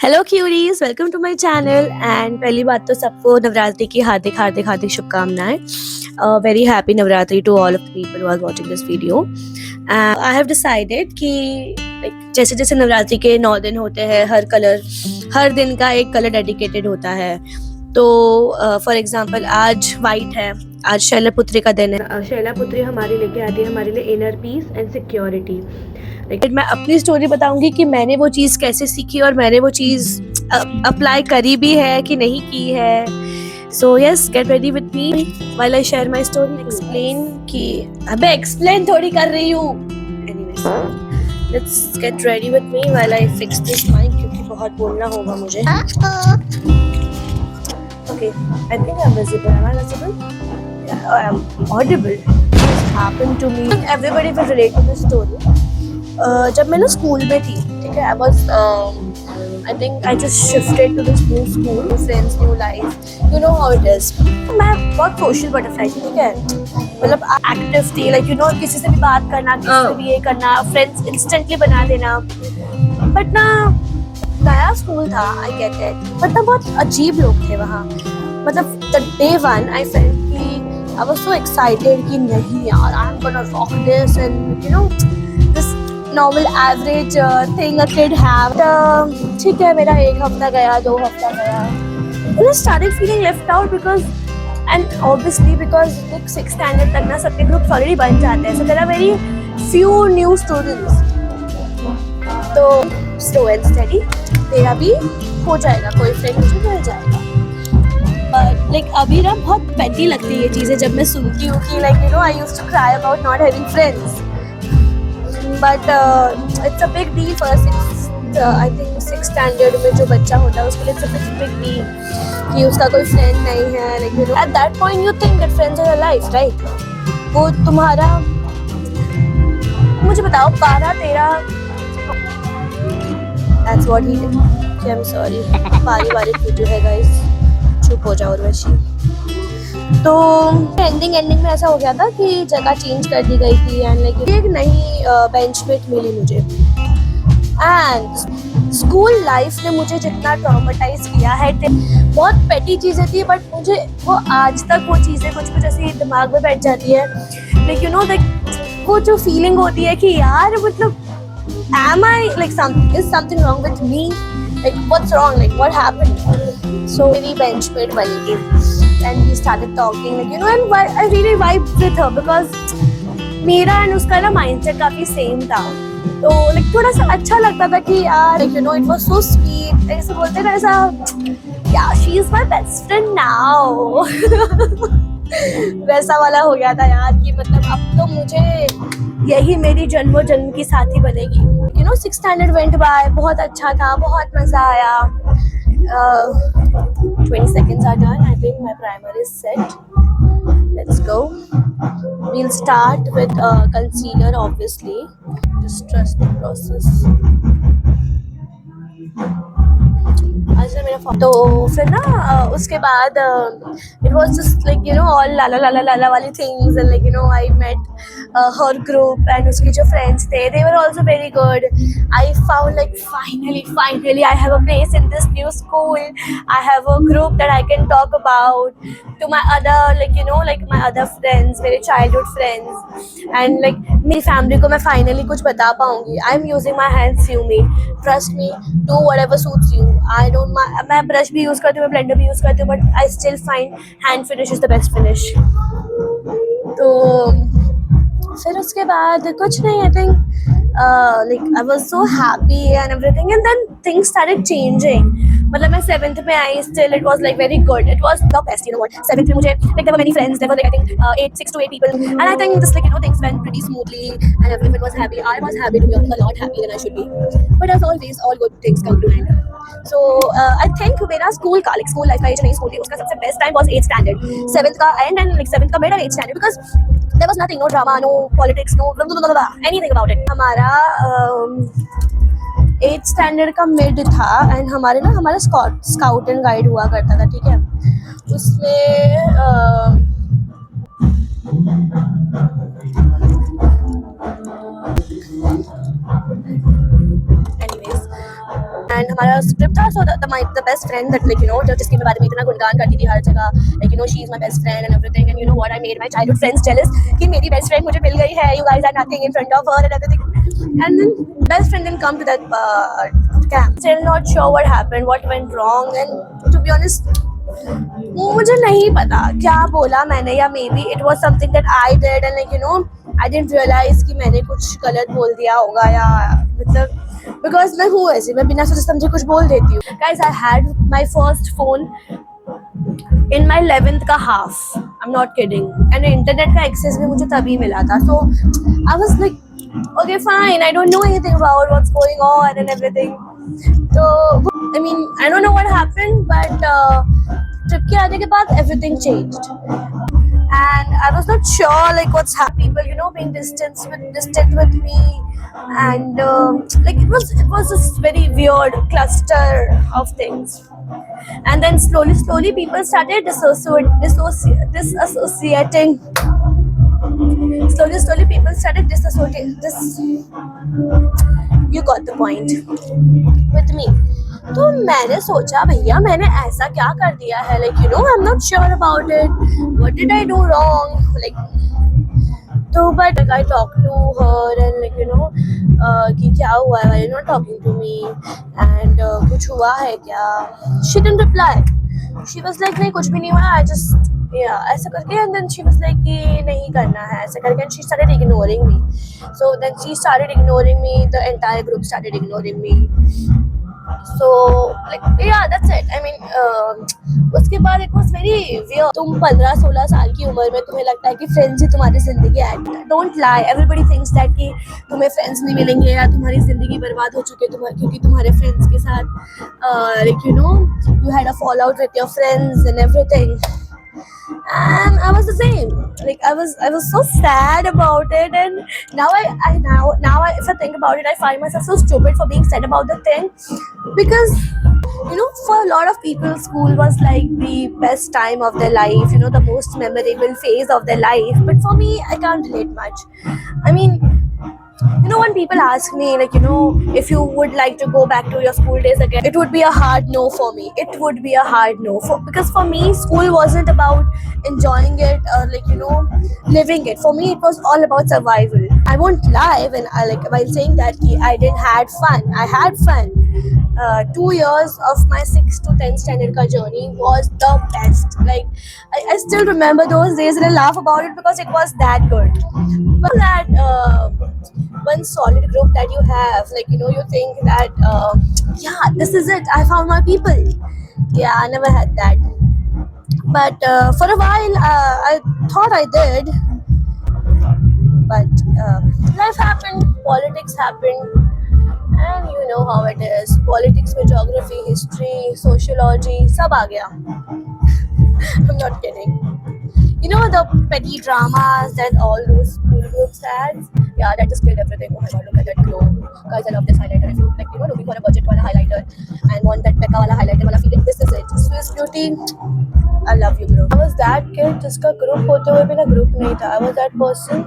Hello curies, welcome to my channel. And पहली बात तो सबको नवरात्रि की हार्दिक हार्दिक हार्दिक शुभकामनाएं। Very happy Navratri to all of the people who are watching this video. I have decided कि जैसे जैसे नवरात्रि के 9 दिन होते हैं, हर दिन का एक कलर डेडिकेटेड होता है। तो फॉर एग्जांपल आज वाइट है, आज शैलपुत्री का दिन है। शैलपुत्री हमारे लेके आती है हमारे लिए इनर पीस एंड सिक्योरिटी। लेकिन मैं अपनी स्टोरी बताऊंगी कि मैंने वो चीज़ कैसे सीखी और मैंने वो चीज़ अप्लाई करी भी है कि नहीं की है। So yes, get ready with me while I share my story. Explain कि अबे एक्सप्लेन थोड़ी कर रही हूँ। Anyways, let's get ready with me while I fix this mic, क्योंकि बहुत बोलना होगा मुझे। Okay, I think I am visible. Am I visible? I am audible. This happened to me. Everybody will relate to this story. जब मैं ना school में थी, ठीक है, I think I just shifted to this new school, new friends, new life, you know how it is. मैं बहुत social butterfly थी, ठीक है, मतलब एक्टिव थी, लाइक यू नो किसी से भी बात करना, किसी से भी ये करना, फ्रेंड्स इंस्टेंटली बना देना। बट ना, नया स्कूल था, आई गेट इट, बट ना बहुत अजीब लोग थे वहाँ। मतलब the day one I felt कि आई वाज सो एक्साइटेड कि नहीं यार, I am gonna rock this and you know this normal average thing a kid have. ठीक है, मेरा 1 हफ्ता गया, 2 हफ्ता गया, I started feeling left out because and obviously because like 6th standard तक ना सबके ग्रुप्स ऑलरेडी बन जाते हैं, so there are very few new students। तो slow and steady तेरा भी हो जाएगा, कोई फ्रेंड मुझे मिल जाएगा। बट लाइक अभी ना बहुत पेटी लगती है ये चीज़ें जब मैं सुनती हूँ कि like you know I used to cry about not having friends, but it's a big deal for I think 6th standard में जो बच्चा होता है उसके लिए इट्स अ बिग डील कि उसका कोई फ्रेंड नहीं है। Like you know at that point you think that friends are your life, right? वो तुम्हारा, मुझे बताओ, 12-13, that's what he did. I am sorry, बारी वीडियो है गाइस, चुप हो जाओ उर्वशी। तो एंडिंग में ऐसा हो गया था कि जगह चेंज कर दी गई थी एंड लाइक एक नई बेंचमेट मिली मुझे। एंड स्कूल लाइफ ने मुझे जितना ट्रॉमेटाइज किया है, बहुत पेटी चीज़ें थी, बट मुझे वो आज तक वो चीज़ें कुछ ऐसी दिमाग में बैठ जाती है। लाइक यू नो लाइक वो जो फीलिंग होती है कि यार मतलब am I like is something wrong with me, like what's wrong, like what happened? So मेरी benchmate बनी थी and we started talking, like you know, and I really vibed with her because मेरा and उसका ना mindset काफी same था। तो like थोड़ा सा अच्छा लगता था कि यार like you know it was so sweet, ऐसे बोलते ना, ऐसा yeah she is my best friend now वैसा वाला हो गया था यार कि मतलब अब तो मुझे यही मेरी जन्मों जन्म की साथी बनेगी। You know 6th standard went by, बहुत अच्छा था, बहुत मज़ा आया। 20 seconds are done. I think my primer is set. Let's go. We'll start with concealer, obviously. Just trust the process. अच्छा मेरा तो फिर ना उसके बाद it was just like you know all lala lala lala वाली things and like you know I met her group and उसके जो फ्रेंड्स थे they were also very good. I found like finally I have a place in this new school, I have a group that I can talk about to my other like you know like my other friends, मेरे childhood friends, and like मेरी family को मैं finally कुछ बता पाऊंगी। I am using my hands, you me, trust me, do whatever suits you. I don't, मैं brush भी use करती हूँ, मैं ब्लेंडर भी यूज़ करती हूँ, but I still find hand finish is the best finish. तो फिर उसके बाद कुछ नहीं, I think like I was so happy and everything and then things started changing. मतलब मैं 7th में आई, still it was like very good, it was the best, you know what. 7th में मुझे like there were many friends, there were I think 6 to 8 people, and I think this like you know things went pretty smoothly and everyone was happy. I was happy to be a lot happier than I should be, but as always all good things come to an end. So I think मेरा school का like school life का जो नहीं school थी उसका सबसे best time was 8th standard, 7th का end and like 7th का mid and 8th standard, because there was nothing, no drama, no politics, no blah, blah, blah, blah, anything about it. हमारा 8th standard का mid था and हमारा scout and guide हुआ करता था, ठीक है। उसमें anyways एंड हमारा स्क्रिप्ट था, so the best friend that like जिसकी मैं बारे में इतना गुणगान करती थी हर जगह, like she is my best friend and everything, and what I made my childhood friends jealous कि मेरी बेस्ट फ्रेंड मुझे मिल गई है, you guys are nothing in front of her and everything, and then best friend didn't come to that camp. Still not sure what happened, what went wrong, and to be honest मुझे नहीं पता क्या बोला मैंने, या maybe it was something that I did and I didn't realise कि मैंने कुछ गलत बोल दिया होगा, या मतलब बिकॉज मैं हूँ ऐसी, मैं बिना सोचे समझे कुछ बोल देती हूँ. Guys, I had my first phone in my 11th का half, I am not kidding, and internet का एक्सेस भी मुझे तभी मिला था. So I was like okay fine, I don't know anything about what's going on and everything. So I mean, I don't know what happened, but trip ke aane ke baad everything changed, and I was not sure like what's happening, people being distant with me, and like it was this very weird cluster of things, and then slowly people started disassociating. Slowly people started disassociating. You got the point with me. तो मैंने सोचा भैया मैंने ऐसा क्या कर दिया है, like I'm not sure about it, what did I do wrong, like तो but I talked to her and like कि क्या हुआ है, why are you not talking to me, and कुछ हुआ है क्या. She didn't reply. She was like नहीं कुछ भी नहीं हुआ, I just ऐसा करके, and then she was like कि नहीं करना है ऐसा करके, and she started ignoring me. So then she started ignoring me, the entire group started ignoring me. So like yeah, that's it. I mean उसके बाद it was very weird. तुम 15-16 साल की उम्र में तुम्हें लगता है कि फ्रेंड्स ही तुम्हारी जिंदगी है. Don't lie. Everybody thinks that कि तुम्हें फ्रेंड्स नहीं मिलेंगे या तुम्हारी जिंदगी बर्बाद हो चुकी है क्योंकि तुम्हारे फ्रेंड्स के साथ like you had a fallout with your friends and everything. And I was the same. Like I was so sad about it, and now if I think about it, I find myself so stupid for being sad about the thing, because for a lot of people, school was like the best time of their life, the most memorable phase of their life. But for me, I can't relate much. I mean, when people ask me like if you would like to go back to your school days again, it would be a hard no for me. It would be a hard no, because for me school wasn't about enjoying it or like living it. For me it was all about survival. I won't lie when while saying that I didn't had fun. I had fun. 2 years of my 6th to 10th standard ka journey was the best. Like I still remember those days and I laugh about it because it was that good. But that one solid group that you have, like you think that yeah, this is it, I found my people. Yeah, I never had that, but for a while I thought I did, but life happened, politics happened, and you know how it is. Politics में geography, history, sociology सब आ गया. I'm not kidding. The petty dramas that all those school groups had, yeah, that just killed everything. Oh my god, look at that glow. Guys, I love this highlighter. If you looking for a budget wala highlighter and want that Becca wala highlighter wala feeling, this is it. Swiss Beauty, I love you, bro. I was that kid जिसका group होते हुए भी ना group नहीं था. I was that person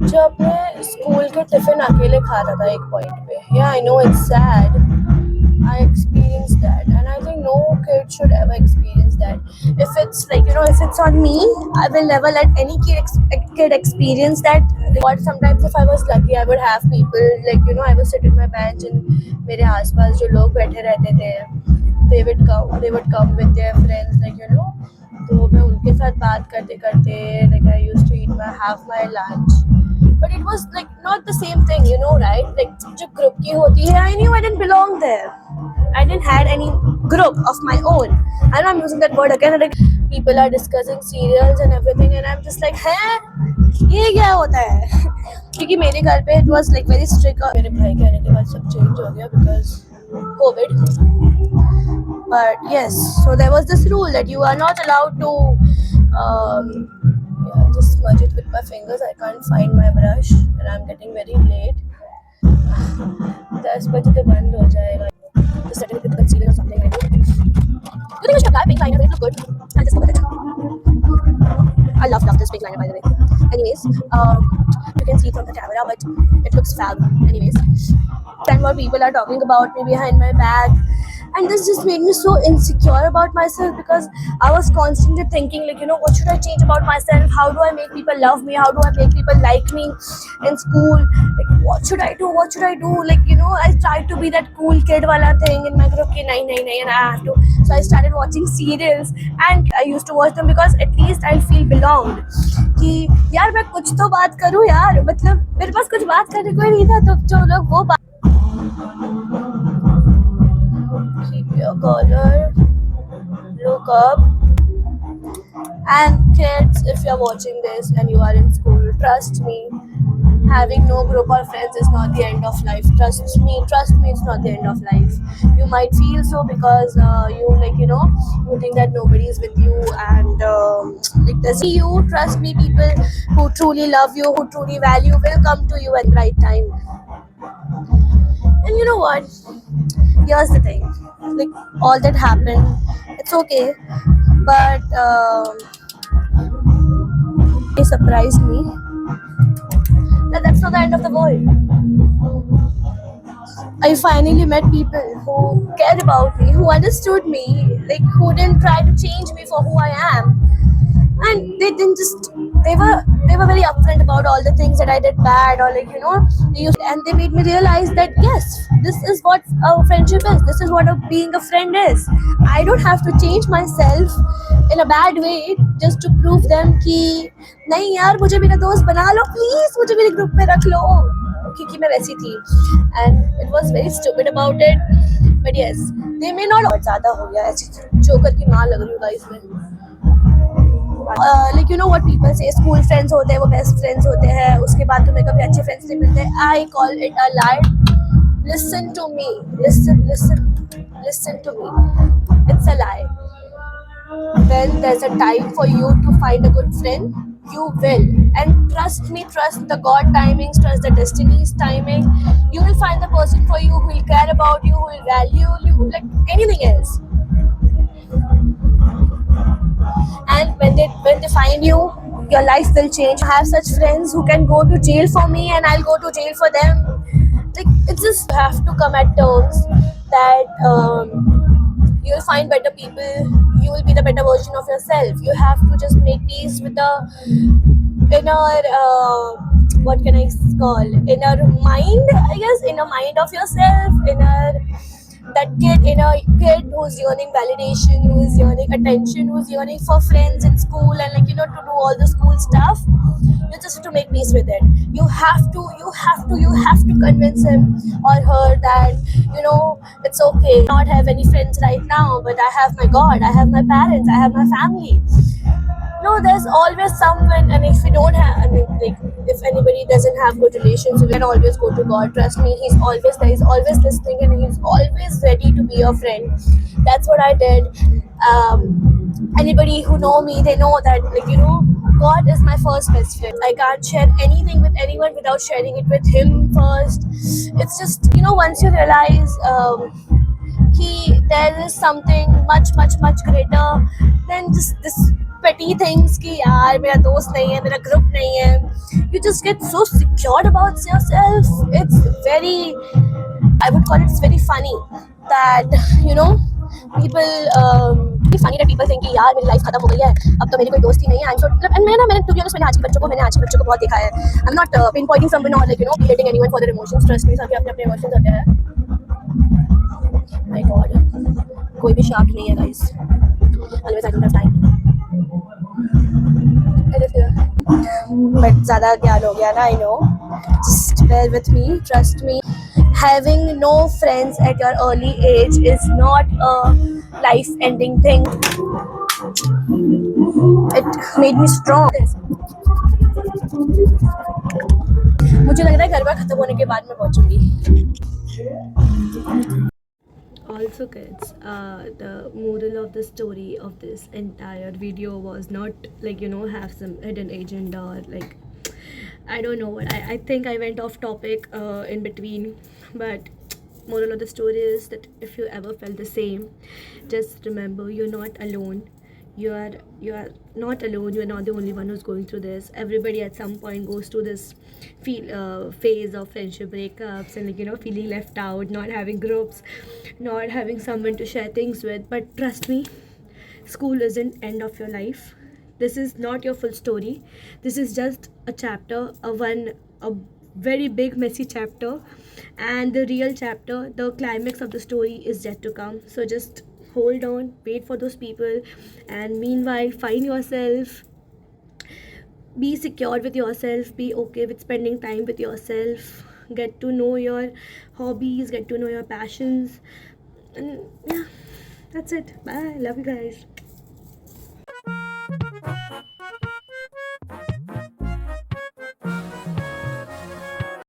जो अपने school के टिफिन अकेले खाता था एक पॉइंट पे. Yeah, I know it's sad. I experienced that, and I think no kid should ever experience that. If it's like if it's on me, I will never let any kid experience that. But sometimes if I was lucky, I would have people like I would sit in my bench and मेरे आसपास जो लोग बैठे रहते थे, they would come with their friends, like तो मैं उनके साथ बात करते like I used to have my lunch. But it was like not the same thing, right? Like जो group की होती है, I knew I didn't belong there. I didn't had any group of my own. I know I'm using that word again. Like people are discussing serials and everything, and I'm just like, हैं ये क्या होता है? क्योंकि मेरे घर पे it was like very strict. और मेरे भाई के आने के बाद सब change हो गया because COVID. But yes, so there was this rule that you are not allowed to. Yeah, just smudge it with my fingers. I can't find my brush, and I'm getting very late. 10 बजे तो बंद हो जाएगा. Just setting it with concealer or something like that. You think I should apply pink liner? Will it look good? I'll just go with it. I love this pink liner, by the way. Anyways, you can see from the camera, but it looks fab. Anyways, and what people are talking about me behind my back, and this just made me so insecure about myself because I was constantly thinking, like, what should I change about myself? How do I make people love me? How do I make people like me in school? Like, what should I do? What should I do? Like, I tried to be that cool kid wala thing in my group. Ki, nahi, nahi, nahi, and I have to. So I started watching serials, and I used to watch them because at least I feel belonged. कि यार मैं कुछ तो बात करूं यार, मतलब मेरे पास कुछ बात करने कोई नहीं था, तो जो लोग वो keep your collar, look up. And kids, if you're watching this and you are in school, trust me, having no group or friends is not the end of life. Trust me, it's not the end of life. You might feel so because you think that nobody is with you, and like this. You trust me, people who truly love you, who truly value, will come to you at the right time. And you know what? Here's the thing, like, all that happened, it's okay, but it surprised me that that's not the end of the world. I finally met people who cared about me, who understood me, like, who didn't try to change me for who I am. And they didn't just, they were very upfront about all the things that I did bad, or and they made me realize that yes, this is what a friendship is, this is what being a friend is. I don't have to change myself in a bad way just to prove them कि नहीं यार मुझे मेरा दोस्त बना लो please, मुझे मेरे group में रख लो, क्योंकि मैं वैसी थी. And it was very stupid about it, but yes, they may not. बहुत ज़्यादा हो गया, ऐसे जोकर की माँ लग रही हूँ गाइस में. like, what people say, school friends होते हैं वो बेस्ट फ्रेंड्स होते हैं, उसके बाद तुम्हें कभी अच्छे फ्रेंड्स नहीं मिलते. I call it a lie. Listen to me, listen to me, it's a lie. When there's a time for you to find a good friend, you will. And trust me, trust the God timings, trust the destiny's timing. You will find the person for you who will care about you, who will value you like anything else. And when they find you, your life will change. I have such friends who can go to jail for me and I'll go to jail for them. Like, it's just, you have to come at terms that you'll find better people, you will be the better version of yourself. You have to just make peace with the inner what can I call, inner mind, I guess, inner mind of yourself, inner kid who's yearning validation, who's yearning attention, who's yearning for friends in school, and to do all the school stuff. You just have to make peace with it. You have to convince him or her that it's okay. I not have any friends right now, but I have my God, I have my parents, I have my family. No, there's always someone, and if we don't have, I mean, like, if anybody doesn't have good relations, we can always go to God. Trust me, He's always there, He's always listening, and He's always ready to be your friend. That's what I did. Anybody who know me, they know that, God is my first best friend. I can't share anything with anyone without sharing it with Him first. It's just, once you realize there is something much greater than just this petty things कि यार मेरा दोस्त नहीं है, मेरा group नहीं है. You just get so secured about yourself. It's very, I would call it's very funny that people funny that people think कि यार मेरी life खत्म हो गई है, अब तो मेरी कोई दोस्ती नहीं है. I'm so, and मैंने to be honest, मैंने आज के बच्चों को बहुत देखा है. I'm not pinpointing someone or hating anyone for their emotions. Trust me, सबके अपने emotions होते हैं. My God, कोई भी शार्प नहीं है guys. Otherwise I don't have time. But ज़्यादा ज्ञान हो गया ना, I know. Just bear with me, trust me. Having no friends at your early age is not a life-ending thing. It made me strong. मुझे लग रहा है गरबा खत्म होने के बाद मैं पहुंचूंगी. Also kids, the moral of the story of this entire video was not have some hidden agenda or I don't know what. I think I went off topic in between, but moral of the story is that if you ever felt the same, just remember you're not alone. you are not alone. You're not the only one who's going through this. Everybody at some point goes through this phase of friendship breakups and, like, feeling left out, not having groups, not having someone to share things with. But trust me, school isn't end of your life. This is not your full story. This is just a chapter, a very big messy chapter, and the real chapter, the climax of the story, is yet to come. So just hold on, wait for those people, and meanwhile find yourself, be secure with yourself, be okay with spending time with yourself, get to know your hobbies, get to know your passions, and yeah, that's it. Bye, love you guys.